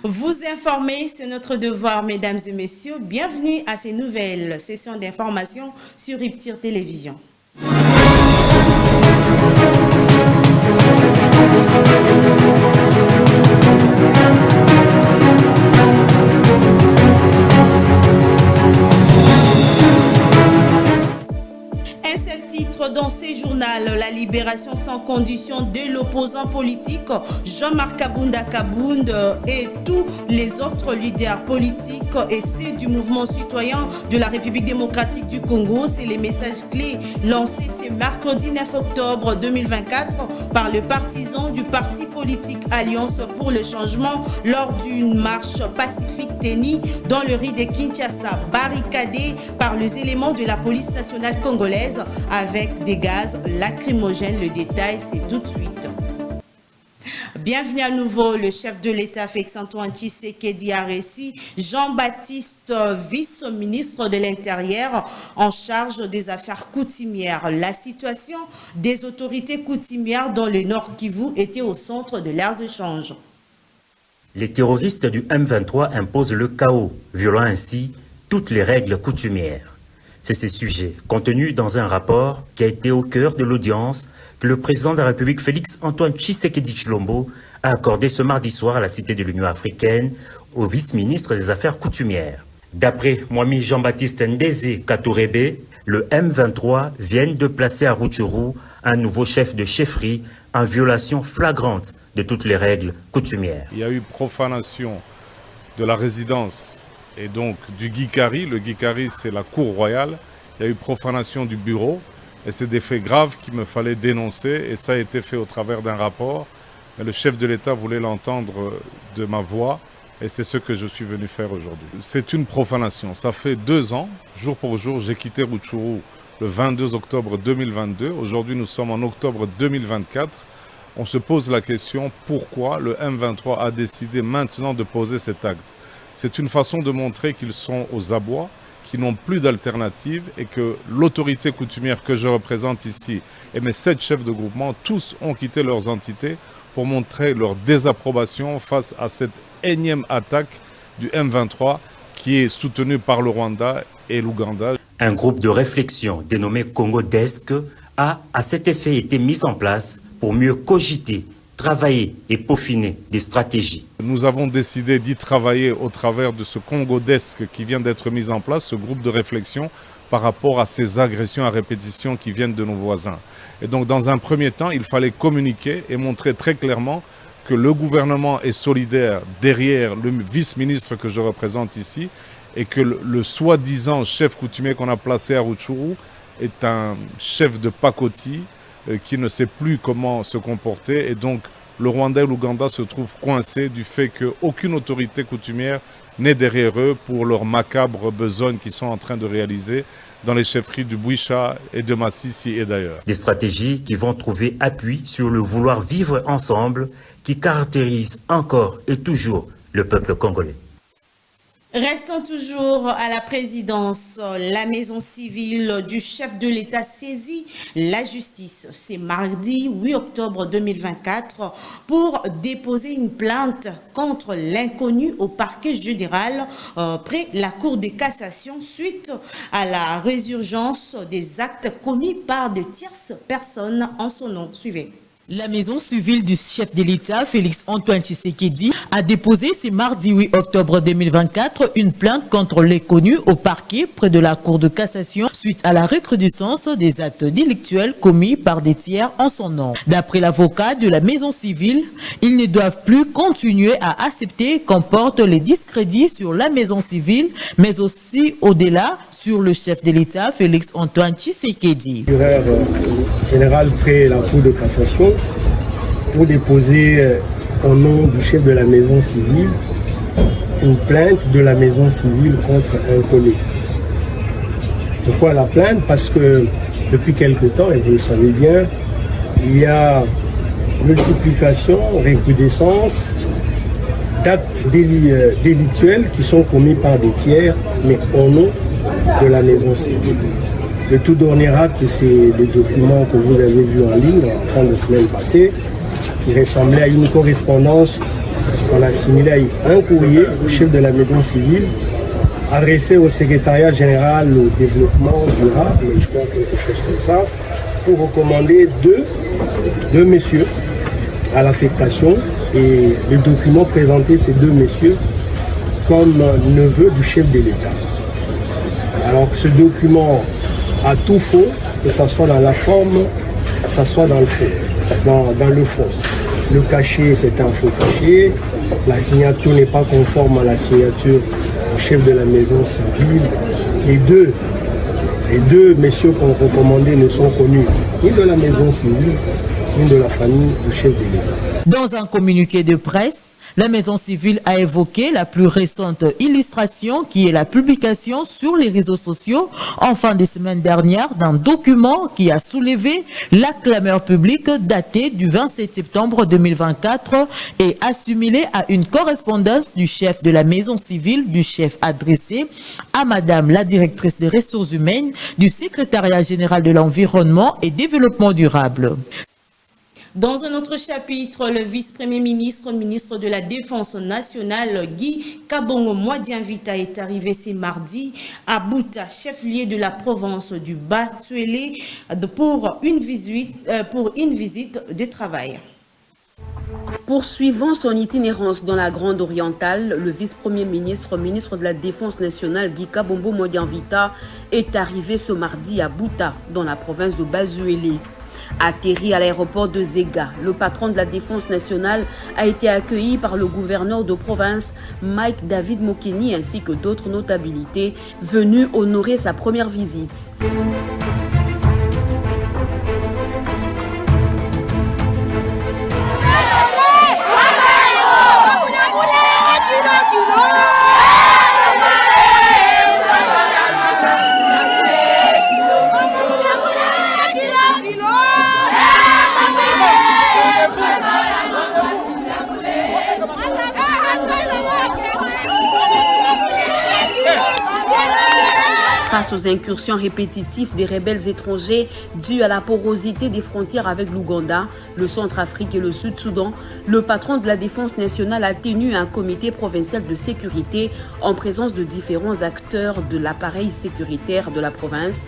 Vous informer, c'est notre devoir, mesdames et messieurs. Bienvenue à ces nouvelles sessions d'information sur Riptide Télévision. Un seul titre dans ce journal, la libération sans condition de l'opposant politique Jean-Marc Kabunda Kabound et tous les autres leaders politiques et ceux du mouvement citoyen de la République démocratique du Congo. C'est les messages clés lancés ce mercredi 9 octobre 2024 par le partisan du parti politique Alliance pour le changement lors d'une marche pacifique tenue dans le riz de Kinshasa, barricadée par les éléments de la police nationale congolaise avec des gaz lacrymogènes. Le détail, c'est tout de suite. Bienvenue à nouveau, le chef de l'État Félix-Antoine Tshisekedi a reçu Jean-Baptiste, vice-ministre de l'Intérieur en charge des affaires coutumières. La situation des autorités coutumières dans le Nord Kivu était au centre de leurs échanges. Les terroristes du M23 imposent le chaos, violant ainsi toutes les règles coutumières. C'est ces sujets contenus dans un rapport qui a été au cœur de l'audience que le président de la République Félix-Antoine Tshisekedi Tshilombo a accordé ce mardi soir à la Cité de l'Union africaine au vice-ministre des Affaires coutumières. D'après Mwami Jean-Baptiste Ndeze Katourebe, le M23 vient de placer à Rutshuru un nouveau chef de chefferie en violation flagrante de toutes les règles coutumières. Il y a eu profanation de la résidence et donc du Guikari. Le Guikari, c'est la cour royale. Il y a eu profanation du bureau et c'est des faits graves qu'il me fallait dénoncer et ça a été fait au travers d'un rapport. Mais le chef de l'État voulait l'entendre de ma voix et c'est ce que je suis venu faire aujourd'hui. C'est une profanation. Ça fait 2 ans, jour pour jour, j'ai quitté Rutshuru le 22 octobre 2022. Aujourd'hui, nous sommes en octobre 2024. On se pose la question pourquoi le M23 a décidé maintenant de poser cet acte. C'est une façon de montrer qu'ils sont aux abois, qu'ils n'ont plus d'alternative et que l'autorité coutumière que je représente ici et mes 7 chefs de groupement, tous ont quitté leurs entités pour montrer leur désapprobation face à cette énième attaque du M23 qui est soutenue par le Rwanda et l'Ouganda. Un groupe de réflexion dénommé Congo Desk a à cet effet été mis en place pour mieux cogiter, travailler et peaufiner des stratégies. Nous avons décidé d'y travailler au travers de ce Congo Desk qui vient d'être mis en place, ce groupe de réflexion par rapport à ces agressions à répétition qui viennent de nos voisins. Et donc dans un premier temps, il fallait communiquer et montrer très clairement que le gouvernement est solidaire derrière le vice-ministre que je représente ici et que le soi-disant chef coutumier qu'on a placé à Rutshuru est un chef de pacotille qui ne sait plus comment se comporter et donc le Rwanda et l'Ouganda se trouvent coincés du fait qu'aucune autorité coutumière n'est derrière eux pour leurs macabres besognes qu'ils sont en train de réaliser dans les chefferies du Bouicha et de Massissi et d'ailleurs. Des stratégies qui vont trouver appui sur le vouloir vivre ensemble qui caractérise encore et toujours le peuple congolais. Restons toujours à la présidence. La maison civile du chef de l'État saisit la justice. C'est mardi 8 octobre 2024 pour déposer une plainte contre l'inconnu au parquet général près la Cour de cassation suite à la résurgence des actes commis par de tierces personnes en son nom. Suivez. La maison civile du chef de l'État, Félix-Antoine Tshisekedi, a déposé ce mardi 8 octobre 2024 une plainte contre l'inconnu au parquet près de la Cour de cassation suite à la recrudescence des actes délictuels commis par des tiers en son nom. D'après l'avocat de la maison civile, ils ne doivent plus continuer à accepter qu'on porte les discrédits sur la maison civile, mais aussi au-delà sur le chef de l'État, Félix-Antoine Tshisekedi. Général près la Cour de cassation pour déposer au nom du chef de la maison civile une plainte de la maison civile contre un collègue. Pourquoi la plainte? Parce que depuis quelque temps, et vous le savez bien, il y a multiplication, recrudescence d'actes délictuels qui sont commis par des tiers, mais au nom de la maison civile. Le tout dernier acte, c'est le document que vous avez vu en ligne en fin de semaine passée, qui ressemblait à une correspondance on a simulé un courrier au chef de la maison civile adressé au secrétariat général au développement durable, je crois quelque chose comme ça, pour recommander deux messieurs à l'affectation, et le document présentait ces deux messieurs comme neveux du chef de l'État. Alors que ce document a tout faux, que ce soit dans la forme, que ce soit dans le fond, dans le fond. Le cachet, c'est un faux cachet. La signature n'est pas conforme à la signature du chef de la maison civile. Les deux messieurs qu'on recommandait ne sont connus ni de la maison civile, ni de la famille du chef de l'État. Dans un communiqué de presse, la maison civile a évoqué la plus récente illustration qui est la publication sur les réseaux sociaux en fin de semaine dernière d'un document qui a soulevé la clameur publique datée du 27 septembre 2024 et assimilé à une correspondance du chef de la maison civile, du chef adressé à Madame la directrice des ressources humaines du secrétariat général de l'environnement et développement durable. Dans un autre chapitre, le vice-premier ministre, ministre de la Défense nationale, Guy Kabongo Mwadianvita est arrivé ce mardi à Bouta, chef-lieu de la province du Bas-Tuélé, pour une visite de travail. Poursuivant son itinérance dans la Grande Orientale, le vice-premier ministre, ministre de la Défense nationale, Guy Kabongo Mwadianvita, est arrivé ce mardi à Bouta, dans la province de Bas-Tuélé. Atterri à l'aéroport de Zega, le patron de la Défense nationale a été accueilli par le gouverneur de province Mike David Mokeni ainsi que d'autres notabilités venus honorer sa première visite. Face aux incursions répétitives des rebelles étrangers dues à la porosité des frontières avec l'Ouganda, le Centrafrique et le Sud-Soudan, le patron de la Défense nationale a tenu un comité provincial de sécurité en présence de différents acteurs de l'appareil sécuritaire de la province.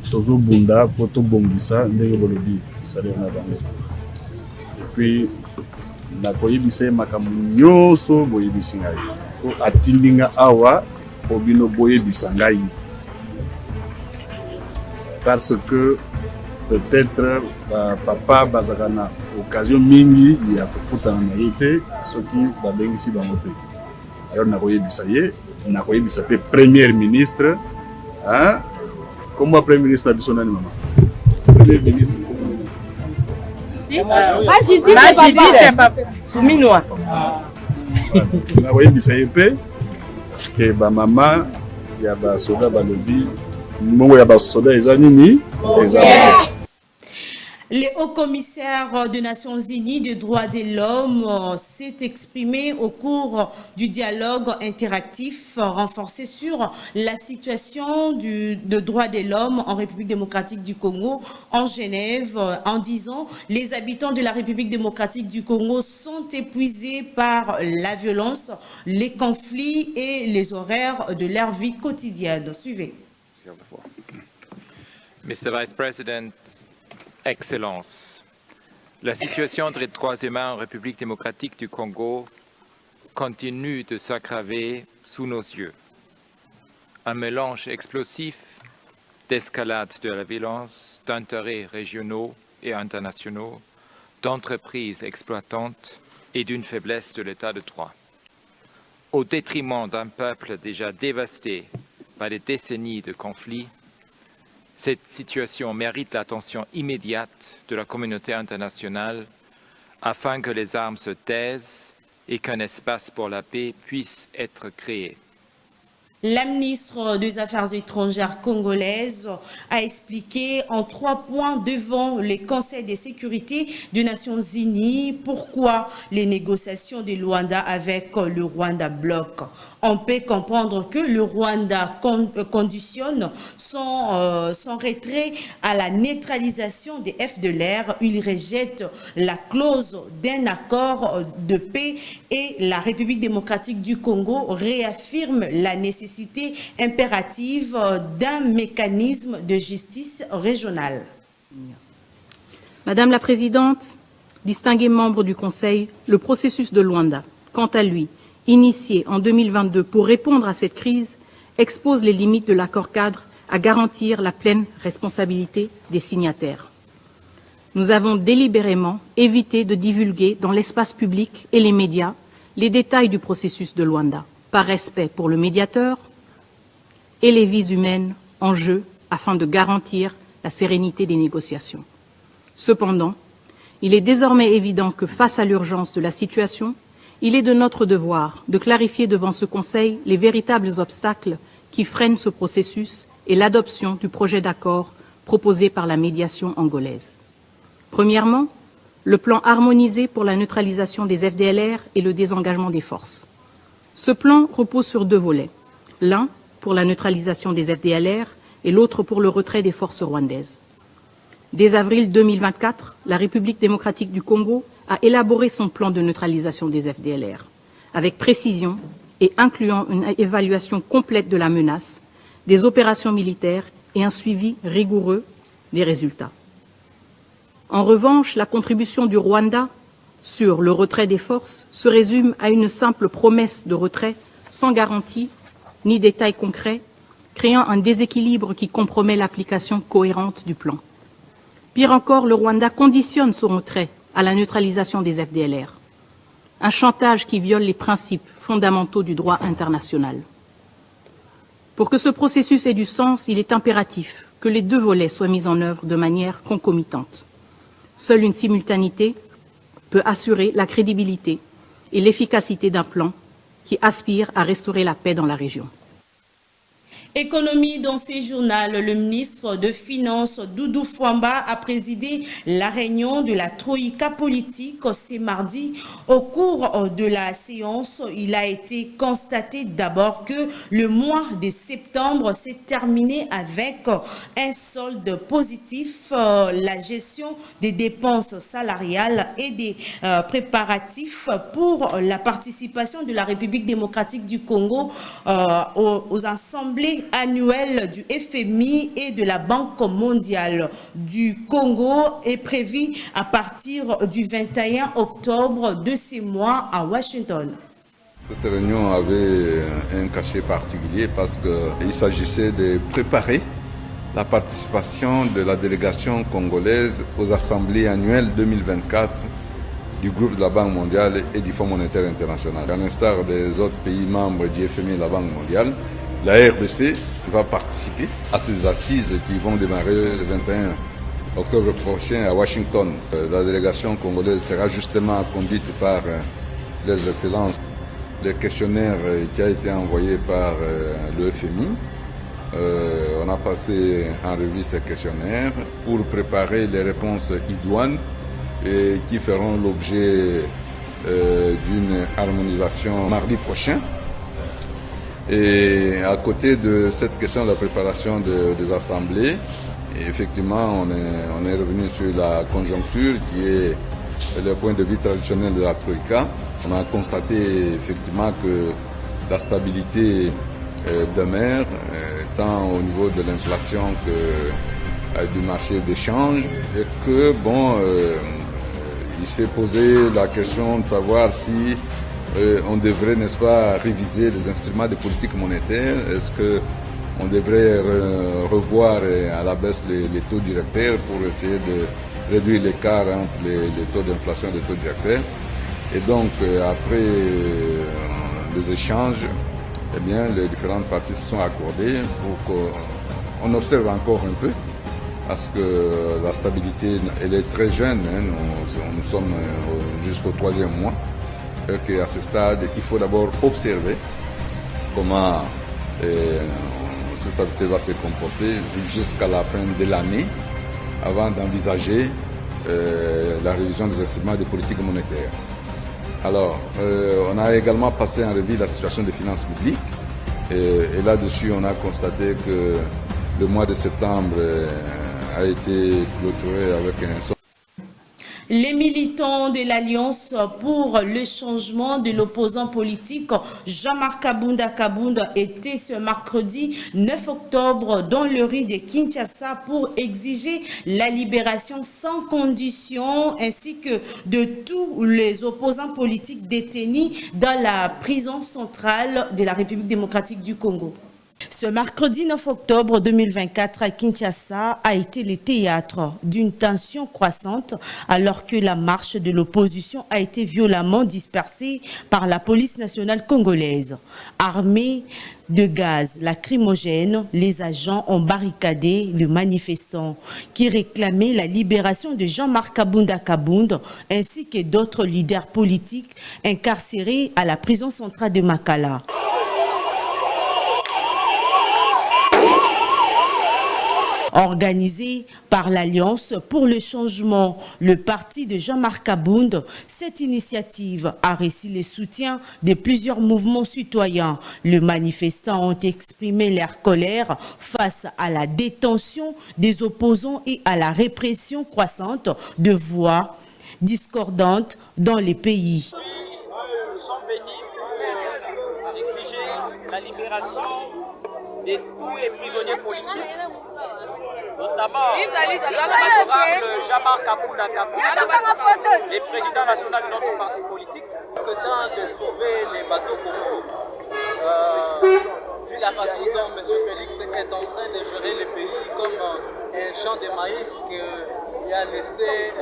Tozo Bunda, Poto Bongisa, Ndege Bolobi, Salena Bango. Et puis, na koyebisa makamu nyoso boyebisi ngai. Ko atindinga awa, obino boyebisa ngai. Parce que peut-être papa bazakana occasion mingi ya kokutana na yete soki babengisi bango te. Alors na koyebisa ye, na koyebisa pe premier ministre, hein? Comment Premier ministre a dit son maman? Premier ministre. Souminois. Na voyé bisayepe que ba maman ya ba soda ba lobi mongo ya ba soda ezanini ezanini. Le haut-commissaire des Nations Unies des droits de l'homme s'est exprimé au cours du dialogue interactif renforcé sur la situation de droits de l'homme en République démocratique du Congo en Genève en disant « Les habitants de la République démocratique du Congo sont épuisés par la violence, les conflits et les horaires de leur vie quotidienne. » Suivez. Mr. Vice President, Excellences, la situation des droits humains en République démocratique du Congo continue de s'aggraver sous nos yeux. Un mélange explosif d'escalade de la violence, d'intérêts régionaux et internationaux, d'entreprises exploitantes et d'une faiblesse de l'état de droit. Au détriment d'un peuple déjà dévasté par des décennies de conflits, cette situation mérite l'attention immédiate de la communauté internationale afin que les armes se taisent et qu'un espace pour la paix puisse être créé. La ministre des Affaires étrangères congolaise a expliqué en 3 points devant les conseils de sécurité des Nations Unies pourquoi les négociations de Luanda avec le Rwanda bloquent. On peut comprendre que le Rwanda conditionne son retrait à la neutralisation des FDLR. Il rejette la clause d'un accord de paix et la République démocratique du Congo réaffirme la nécessité impérative d'un mécanisme de justice régionale. Madame la Présidente, distingués membres du Conseil, le processus de Luanda, quant à lui, initié en 2022 pour répondre à cette crise, expose les limites de l'accord-cadre à garantir la pleine responsabilité des signataires. Nous avons délibérément évité de divulguer dans l'espace public et les médias les détails du processus de Luanda, par respect pour le médiateur et les vies humaines en jeu afin de garantir la sérénité des négociations. Cependant, il est désormais évident que face à l'urgence de la situation, il est de notre devoir de clarifier devant ce Conseil les véritables obstacles qui freinent ce processus et l'adoption du projet d'accord proposé par la médiation angolaise. Premièrement, le plan harmonisé pour la neutralisation des FDLR et le désengagement des forces. Ce plan repose sur 2 volets, l'un pour la neutralisation des FDLR et l'autre pour le retrait des forces rwandaises. Dès avril 2024, la République démocratique du Congo a élaboré son plan de neutralisation des FDLR, avec précision et incluant une évaluation complète de la menace, des opérations militaires et un suivi rigoureux des résultats. En revanche, la contribution du Rwanda sur le retrait des forces se résume à une simple promesse de retrait sans garantie ni détails concrets, créant un déséquilibre qui compromet l'application cohérente du plan. Pire encore, le Rwanda conditionne son retrait à la neutralisation des FDLR, un chantage qui viole les principes fondamentaux du droit international. Pour que ce processus ait du sens, il est impératif que les 2 volets soient mis en œuvre de manière concomitante. Seule une simultanéité peut assurer la crédibilité et l'efficacité d'un plan qui aspire à restaurer la paix dans la région. Économie dans ces journaux, le ministre de Finances Doudou Fwamba a présidé la réunion de la Troïka politique ce mardi. Au cours de la séance, il a été constaté d'abord que le mois de septembre s'est terminé avec un solde positif, la gestion des dépenses salariales et des préparatifs pour la participation de la République démocratique du Congo aux assemblées annuelle du FMI et de la Banque mondiale du Congo est prévue à partir du 21 octobre de ce mois à Washington. Cette réunion avait un cachet particulier parce qu'il s'agissait de préparer la participation de la délégation congolaise aux assemblées annuelles 2024 du groupe de la Banque mondiale et du Fonds monétaire international. À l'instar des autres pays membres du FMI et de la Banque mondiale, la RDC va participer à ces assises qui vont démarrer le 21 octobre prochain à Washington. La délégation congolaise sera justement conduite par les excellences. Le questionnaire qui a été envoyé par le FMI, on a passé en revue ces questionnaires pour préparer les réponses idoines et qui feront l'objet d'une harmonisation mardi prochain. Et à côté de cette question de la préparation des assemblées, effectivement, on est revenu sur la conjoncture qui est le point de vue traditionnel de la Troïka. On a constaté effectivement que la stabilité demeure, tant au niveau de l'inflation que du marché d'échange, et que, il s'est posé la question de savoir si on devrait, n'est-ce pas, réviser les instruments de politique monétaire. Est-ce qu'on devrait revoir à la baisse les taux directeurs pour essayer de réduire l'écart entre les taux d'inflation et les taux directeurs? Et donc, après des échanges, eh bien, les différentes parties se sont accordées pour qu'on observe encore un peu, parce que la stabilité, elle est très jeune, hein, nous sommes jusqu'au 3e mois. À ce stade, il faut d'abord observer comment cette stabilité va se comporter jusqu'à la fin de l'année avant d'envisager la révision des instruments de politique monétaire. Alors, on a également passé en revue la situation des finances publiques et là-dessus, on a constaté que le mois de septembre a été clôturé avec un... Les militants de l'Alliance pour le changement de l'opposant politique Jean-Marc Kabunda Kabunda étaient ce mercredi 9 octobre dans le rue de Kinshasa pour exiger la libération sans condition ainsi que de tous les opposants politiques détenus dans la prison centrale de la République démocratique du Congo. Ce mercredi 9 octobre 2024 à Kinshasa a été le théâtre d'une tension croissante alors que la marche de l'opposition a été violemment dispersée par la police nationale congolaise. Armés de gaz lacrymogène, les agents ont barricadé le manifestant qui réclamait la libération de Jean-Marc Kabunda Kabunda ainsi que d'autres leaders politiques incarcérés à la prison centrale de Makala. Organisé par l'Alliance pour le changement, le parti de Jean-Marc Kabunda, cette initiative a reçu le soutien de plusieurs mouvements citoyens. Les manifestants ont exprimé leur colère face à la détention des opposants et à la répression croissante de voix discordantes dans les pays. Nous sommes venus pour exiger la libération de tous les prisonniers politiques, notamment l'honorable Jean-Marc Kabunda Kabunda, le président national de notre parti politique. Que temps de sauver les bateaux Congo, vu la façon dont M. Félix est en train de gérer le pays comme un champ de maïs qu'il a laissé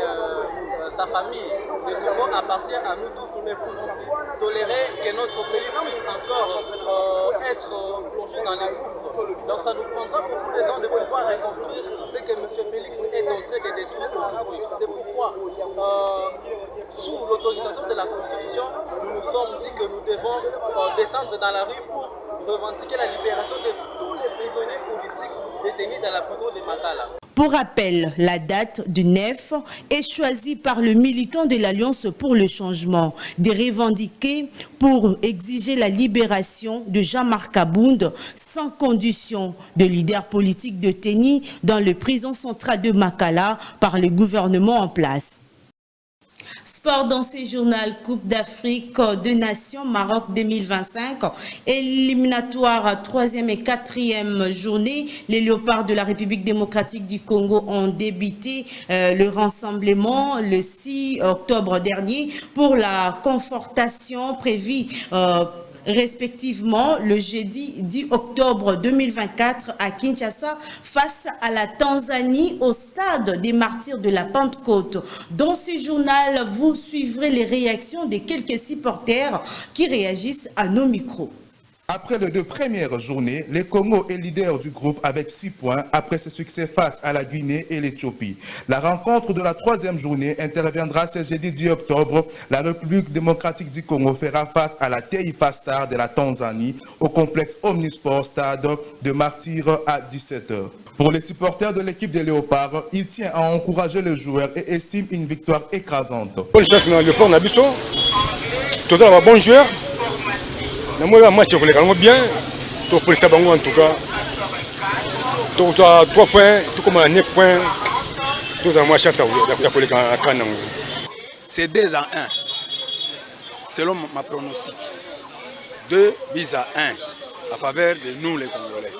sa famille. Le Congo appartient à nous tous, nous ne pouvons plus tolérer que notre pays puisse encore être plongé dans les gouffres. Donc ça nous prendra beaucoup de temps de pouvoir reconstruire ce que M. Félix est en train de détruire aujourd'hui. C'est pourquoi, sous l'autorisation de la Constitution, nous nous sommes dit que nous devons descendre dans la rue pour revendiquer la libération de tous les prisonniers politiques détenus dans la prison de Makala. Pour rappel, la date du 9 est choisie par le militant de l'Alliance pour le changement de revendiquer pour exiger la libération de Jean-Marc Kabunda sans condition de leader politique détenu dans les prisons centrales de Makala par le gouvernement en place. Sport dans ce journal, Coupe d'Afrique de Nations Maroc 2025, éliminatoire 3e et 4e journée. Les Léopards de la République démocratique du Congo ont débuté le rassemblement le 6 octobre dernier pour la confortation prévue respectivement le jeudi 10 octobre 2024 à Kinshasa face à la Tanzanie au stade des Martyrs de la Pentecôte. Dans ce journal, vous suivrez les réactions de quelques supporters qui réagissent à nos micros. Après les 2 premières journées, le Congo est leader du groupe avec 6 points après ses succès face à la Guinée et l'Éthiopie. La rencontre de la 3e journée interviendra ce jeudi 10 octobre. La République démocratique du Congo fera face à la Taifa Stars de la Tanzanie au complexe Omnisport Stade de Martyrs à 17h. Pour les supporters de l'équipe des Léopards, il tient à encourager les joueurs et estime une victoire écrasante. Bonne chance dans le Léopard, on a vu ça. Tous les bons joueurs. Moi, match bien. Pour ça, en tout cas. Tout à 3 points, tout comme à 9 points. Tout à moi, chance à c'est 2-1, selon ma pronostic. 2 buts à 1 à faveur de nous, les Congolais.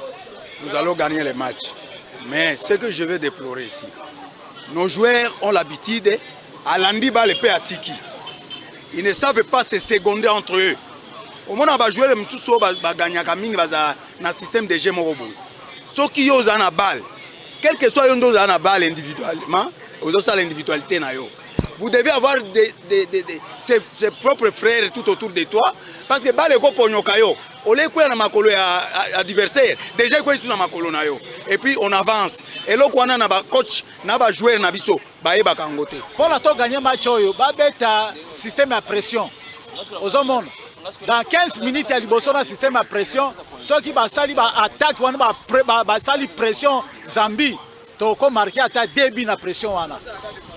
Nous allons gagner les matchs. Mais ce que je veux déplorer ici, nos joueurs ont l'habitude à l'andiba le Tiki. Ils ne savent pas se seconder entre eux. Au moins, on va jouer le Moussou, on va gagner dans le système de jeu Morobo. Ceux qui ont la balle, quel que soit la balle individuellement, l'individualité, vous devez avoir ses propres frères tout autour de toi. Parce que balle est pour Nyokayo. On les couille dans ma colo adversaire. Déjà, quoi dans ma colo et puis on avance. Et là, on a un coach, un joueur, un biseau, bah kangote. Pour la gagner match, bah bête système à pression. Aux hommes, dans 15 minutes à liboso na système à pression ceux qui va sali ba attaque wana ba sali pression Zambie to ko marquer ata débit na pression wana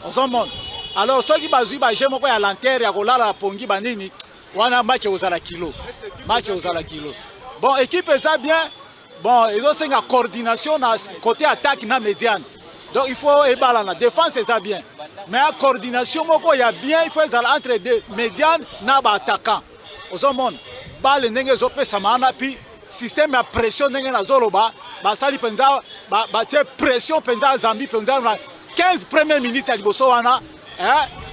ozomona alors ceux qui bazui ba jemo ko ya lanterre ya kolala pongi banini wana match ozala kilo bon équipe ça bien bon ils ont une coordination na côté attaque na médiane donc il faut ébala na défense ça bien mais la coordination moko ya bien il faut entre deux médiane na ba attaquant ozomona balle ndenge zopesa maana puis système ya pression ndenge na zoloba basali penza ba tie pression penza Zambie penza 15 premières minutes à liboso wana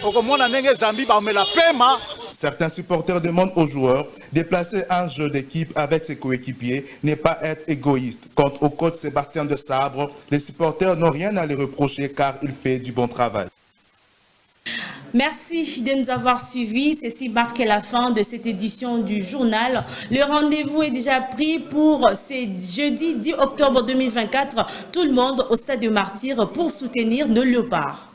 okomona ndenge Zambie ba mela pema. Certains supporters demandent aux joueurs de placer un jeu d'équipe avec ses coéquipiers, ne pas être égoïste. Quant au coach Sébastien de Sabre, les supporters n'ont rien à lui reprocher car il fait du bon travail. Merci de nous avoir suivis. Ceci marque la fin de cette édition du journal. Le rendez-vous est déjà pris pour ce jeudi 10 octobre 2024. Tout le monde au Stade de Martyrs pour soutenir nos léopards.